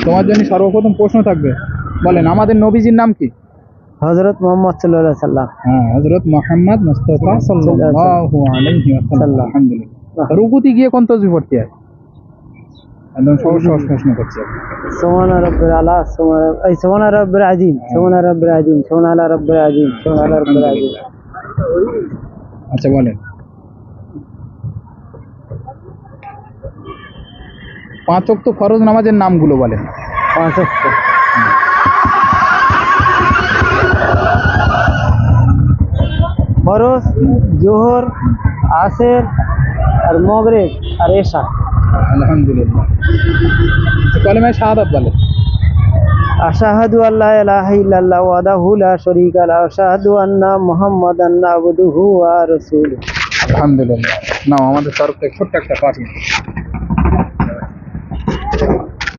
তোমার জন্য সর্বপ্রথম প্রশ্ন থাকবে, বলেন আমাদের নবীজির নাম কি? হযরত মুহাম্মদ সাল্লাল্লাহু আলাইহি সাল্লাম। হ্যাঁ, হযরত মুহাম্মদ মুস্তাফা সাল্লাল্লাহু আলাইহি ওয়াসাল্লাম। আলহামদুলিল্লাহ। রুকুতে গিয়ে কোন তাসবিহ পড়তে হয়? একদম সহজ সহজ প্রশ্ন করছি। সুবহান রাব্বিল আলা, সুবহান রাব্বিল আযীম, সুবহান রাব্বিল আযীম, সুবহান আলা রাব্বিল আযীম, সুবহান আলা রাব্বিল আযীম। আচ্ছা বলেন, 5 ওয়াক্ত ফরজ নামাজের নামগুলো বলেন। 5 ওয়াক্ত ফরজ, জোহর, আসর আর মাগরিব আর এশা। আলহামদুলিল্লাহ। কালেমা শাহাদাত বলেন। আশহাদু আল্লা ইলাহা ইল্লাল্লাহু ওয়াহদাহু লা শারীকা লাহু ওয়া আশহাদু আন্না মুহাম্মাদান আবদুহু ওয়া রাসূলুহু। আলহামদুলিল্লাহ। নাও আমাদের তরফ থেকে ছোট্ট একটা পাঠ।